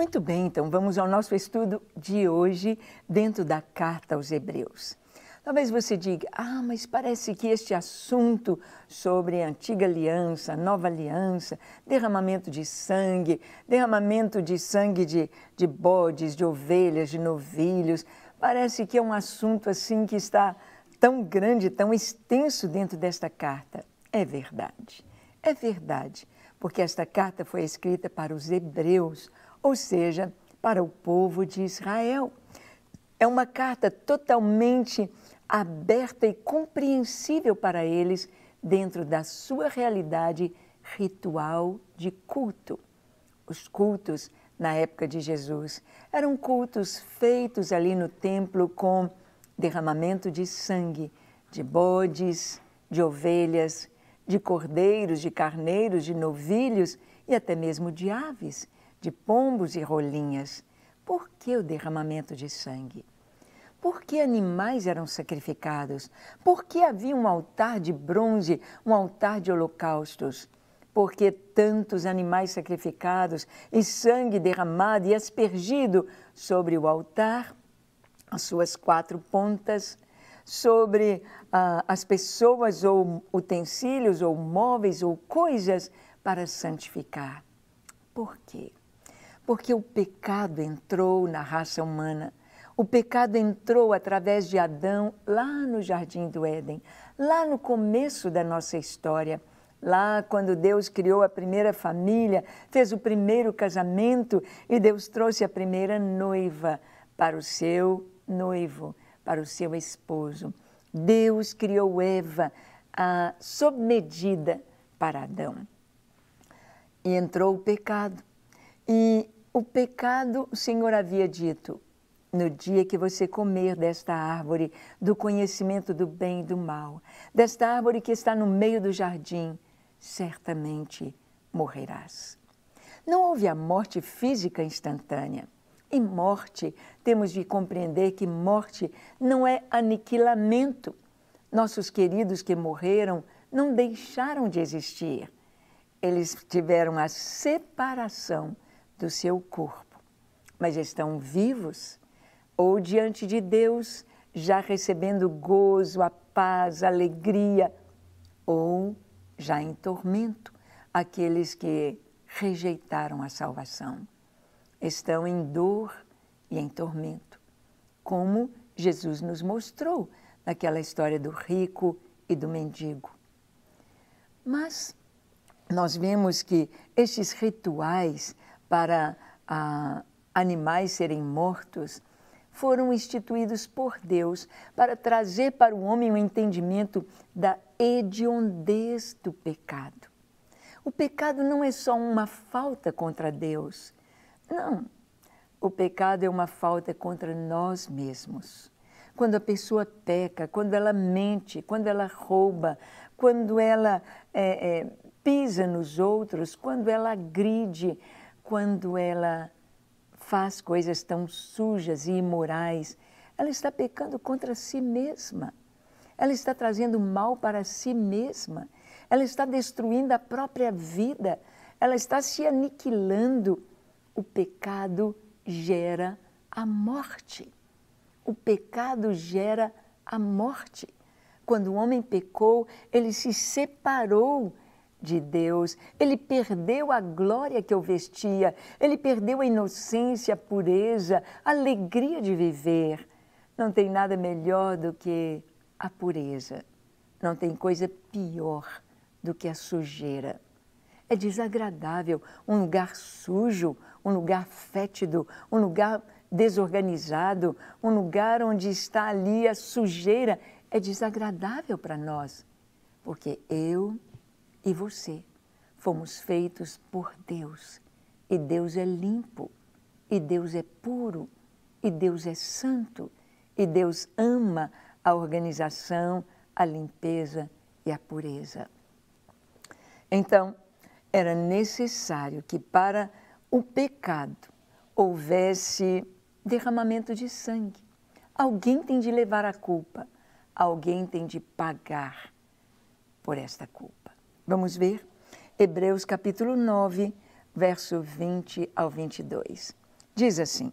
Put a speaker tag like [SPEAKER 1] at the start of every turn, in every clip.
[SPEAKER 1] Muito bem, então vamos ao nosso estudo de hoje dentro da carta aos Hebreus. Talvez você diga, mas parece que este assunto sobre a antiga aliança, nova aliança, derramamento de sangue de bodes, de ovelhas, de novilhos, parece que é um assunto assim que está tão grande, tão extenso dentro desta carta. É verdade, porque esta carta foi escrita para os hebreus, ou seja, para o povo de Israel. É uma carta totalmente aberta e compreensível para eles dentro da sua realidade ritual de culto. Os cultos na época de Jesus eram cultos feitos ali no templo com derramamento de sangue, de bodes, de ovelhas, de cordeiros, de carneiros, de novilhos e até mesmo de aves, de pombos e rolinhas. Por que o derramamento de sangue? Por que animais eram sacrificados? Por que havia um altar de bronze, um altar de holocaustos? Por que tantos animais sacrificados e sangue derramado e aspergido sobre o altar, as suas quatro pontas, sobre as pessoas ou utensílios ou móveis ou coisas para santificar? Por quê? Porque o pecado entrou na raça humana. O pecado entrou através de Adão lá no Jardim do Éden, lá no começo da nossa história, lá quando Deus criou a primeira família, fez o primeiro casamento e Deus trouxe a primeira noiva para o seu noivo, para o seu esposo. Deus criou Eva sob medida para Adão. E entrou o pecado. E o pecado, o Senhor havia dito, no dia que você comer desta árvore do conhecimento do bem e do mal, desta árvore que está no meio do jardim, certamente morrerás. Não houve a morte física instantânea. E morte, temos de compreender que morte não é aniquilamento. Nossos queridos que morreram não deixaram de existir. Eles tiveram a separação do seu corpo, mas estão vivos ou diante de Deus, já recebendo gozo, a paz, a alegria, ou já em tormento, aqueles que rejeitaram a salvação. Estão em dor e em tormento, como Jesus nos mostrou naquela história do rico e do mendigo. Mas nós vemos que estes rituais para animais serem mortos foram instituídos por Deus para trazer para o homem o entendimento da hediondez do pecado. O pecado não é só uma falta contra Deus. Não, o pecado é uma falta contra nós mesmos. Quando a pessoa peca, quando ela mente, quando ela rouba, quando ela pisa nos outros, quando ela agride, quando ela faz coisas tão sujas e imorais, ela está pecando contra si mesma. Ela está trazendo mal para si mesma. Ela está destruindo a própria vida. Ela está se aniquilando. O pecado gera a morte. O pecado gera a morte. Quando o homem pecou, ele se separou de Deus, ele perdeu a glória que o vestia, ele perdeu a inocência, a pureza, a alegria de viver. Não tem nada melhor do que a pureza. Não tem coisa pior do que a sujeira. É desagradável um lugar sujo, um lugar fétido, um lugar desorganizado, um lugar onde está ali a sujeira. É desagradável para nós, porque eu e você fomos feitos por Deus. E Deus é limpo, e Deus é puro, e Deus é santo, e Deus ama a organização, a limpeza e a pureza. Então, era necessário que para o pecado houvesse derramamento de sangue. Alguém tem de levar a culpa, alguém tem de pagar por esta culpa. Vamos ver? Hebreus capítulo 9, verso 20 ao 22. Diz assim: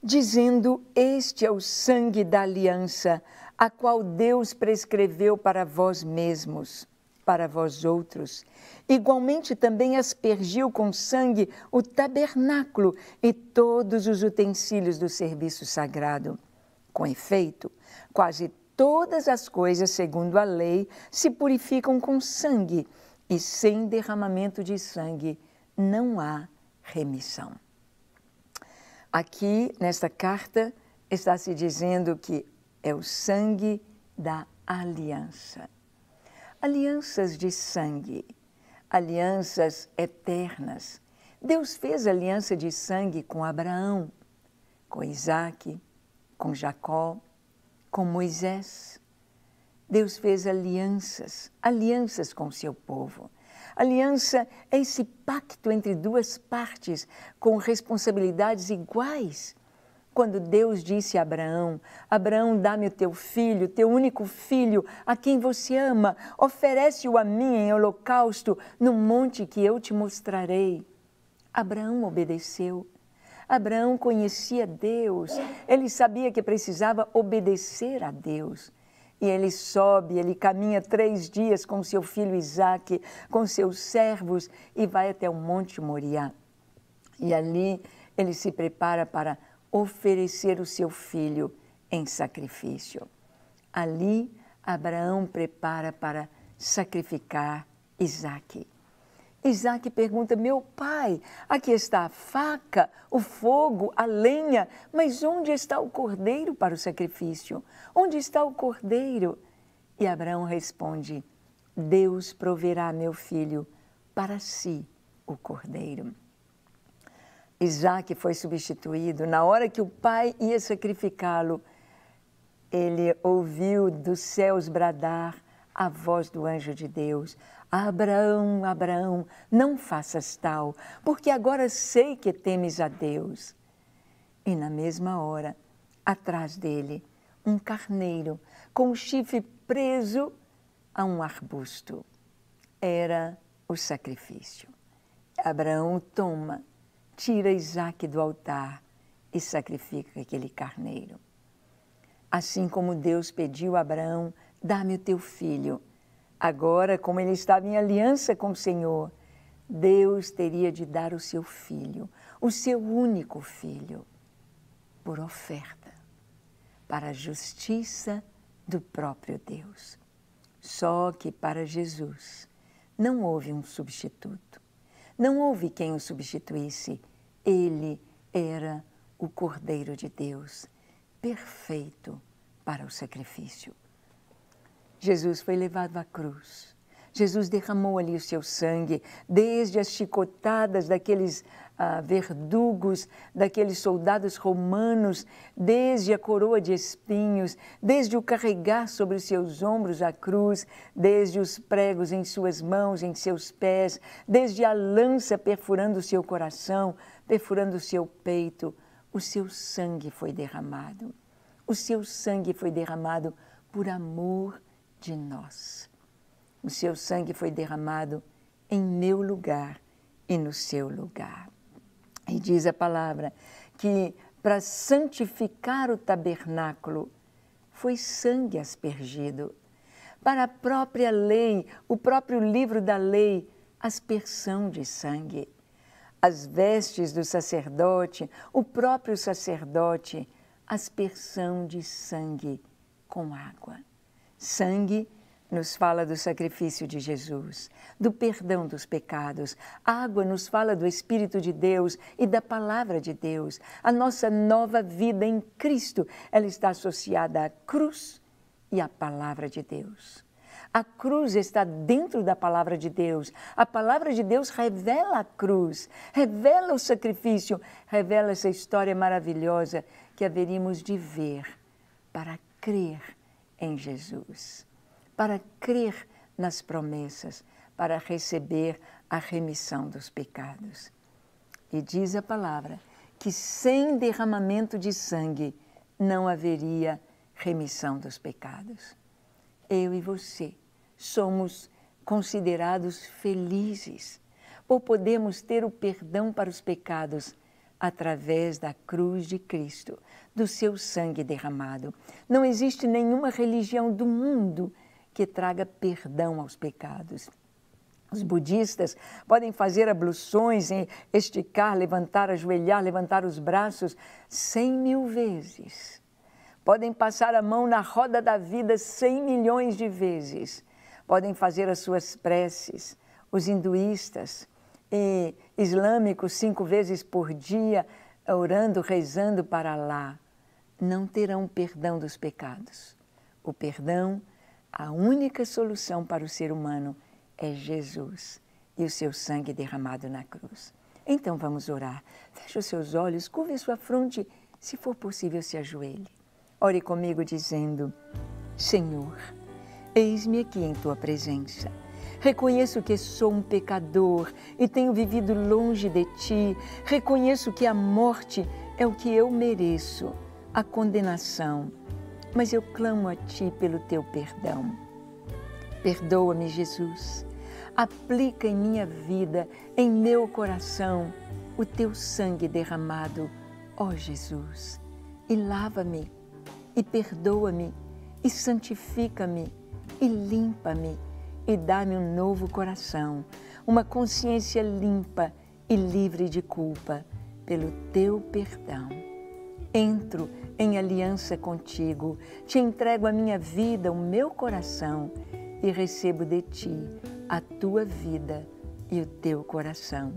[SPEAKER 1] dizendo, este é o sangue da aliança, a qual Deus prescreveu para vós mesmos, para vós outros. Igualmente também aspergiu com sangue o tabernáculo e todos os utensílios do serviço sagrado. Com efeito, quase todas as coisas, segundo a lei, se purificam com sangue, e sem derramamento de sangue não há remissão. Aqui, nesta carta, está se dizendo que é o sangue da aliança. Alianças de sangue, alianças eternas. Deus fez aliança de sangue com Abraão, com Isaque, com Jacó, com Moisés. Deus fez alianças com o seu povo. Aliança é esse pacto entre duas partes com responsabilidades iguais. Quando Deus disse a Abraão, Abraão, dá-me o teu filho, teu único filho, a quem você ama, oferece-o a mim em holocausto no monte que eu te mostrarei. Abraão obedeceu. Abraão conhecia Deus, ele sabia que precisava obedecer a Deus. E ele sobe, ele caminha 3 dias com seu filho Isaque, com seus servos, e vai até o Monte Moriá. E ali ele se prepara para oferecer o seu filho em sacrifício. Ali, Abraão prepara para sacrificar Isaque. Isaque pergunta, meu pai, aqui está a faca, o fogo, a lenha, mas onde está o cordeiro para o sacrifício? Onde está o cordeiro? E Abraão responde, Deus proverá, meu filho, para si o cordeiro. Isaque foi substituído. Na hora que o pai ia sacrificá-lo, ele ouviu dos céus bradar a voz do anjo de Deus. Abraão, Abraão, não faças tal, porque agora sei que temes a Deus. E na mesma hora, atrás dele, um carneiro com o chifre preso a um arbusto. Era o sacrifício. Abraão toma, tira Isaque do altar e sacrifica aquele carneiro. Assim como Deus pediu a Abraão, dá-me o teu filho. Agora, como ele estava em aliança com o Senhor, Deus teria de dar o seu filho, o seu único filho, por oferta, para a justiça do próprio Deus. Só que para Jesus não houve um substituto, não houve quem o substituísse. Ele era o Cordeiro de Deus, perfeito para o sacrifício. Jesus foi levado à cruz. Jesus derramou ali o seu sangue, desde as chicotadas daqueles verdugos, daqueles soldados romanos, desde a coroa de espinhos, desde o carregar sobre os seus ombros a cruz, desde os pregos em suas mãos, em seus pés, desde a lança perfurando o seu coração, perfurando o seu peito. O seu sangue foi derramado. O seu sangue foi derramado por amor de nós. O seu sangue foi derramado em meu lugar e no seu lugar. E diz a palavra que para santificar o tabernáculo foi sangue aspergido. Para a própria lei, o próprio livro da lei, aspersão de sangue. As vestes do sacerdote, o próprio sacerdote, aspersão de sangue com água. Sangue nos fala do sacrifício de Jesus, do perdão dos pecados. Água nos fala do Espírito de Deus e da Palavra de Deus. A nossa nova vida em Cristo, ela está associada à cruz e à Palavra de Deus. A cruz está dentro da Palavra de Deus. A Palavra de Deus revela a cruz, revela o sacrifício, revela essa história maravilhosa que haveríamos de ver para crer em Jesus, para crer nas promessas, para receber a remissão dos pecados. E diz a palavra que sem derramamento de sangue não haveria remissão dos pecados. Eu e você somos considerados felizes por podermos ter o perdão para os pecados através da cruz de Cristo, do seu sangue derramado. Não existe nenhuma religião do mundo que traga perdão aos pecados. Os budistas podem fazer abluções, esticar, levantar, ajoelhar, levantar os braços 100.000 vezes. Podem passar a mão na roda da vida 100 milhões de vezes. Podem fazer as suas preces. Os hinduístas e islâmicos 5 vezes por dia, orando, rezando para Alá, não terão perdão dos pecados. O perdão, a única solução para o ser humano é Jesus e o seu sangue derramado na cruz. Então vamos orar. Feche os seus olhos, curve a sua fronte, se for possível se ajoelhe. Ore comigo dizendo: Senhor, eis-me aqui em Tua presença. Reconheço que sou um pecador e tenho vivido longe de Ti. Reconheço que a morte é o que eu mereço, a condenação. Mas eu clamo a Ti pelo Teu perdão. Perdoa-me, Jesus. Aplica em minha vida, em meu coração, o Teu sangue derramado, ó Jesus. E lava-me, e perdoa-me, e santifica-me, e limpa-me, e dá-me um novo coração, uma consciência limpa e livre de culpa, pelo Teu perdão. Entro em aliança contigo, te entrego a minha vida, o meu coração, e recebo de Ti a Tua vida e o Teu coração.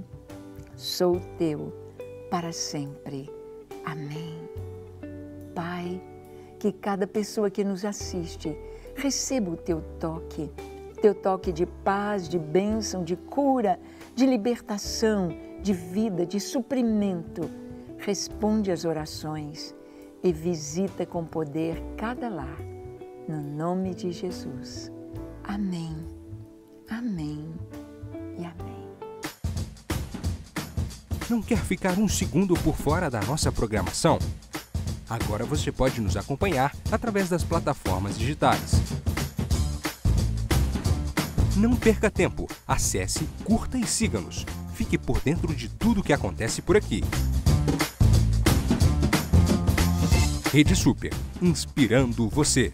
[SPEAKER 1] Sou Teu para sempre. Amém. Pai, que cada pessoa que nos assiste receba o Teu toque de paz, de bênção, de cura, de libertação, de vida, de suprimento. Responde às orações e visita com poder cada lar, no nome de Jesus. Amém, amém e amém.
[SPEAKER 2] Não quer ficar um segundo por fora da nossa programação? Agora você pode nos acompanhar através das plataformas digitais. Não perca tempo, acesse, curta e siga-nos. Fique por dentro de tudo o que acontece por aqui. Rede Super, inspirando você.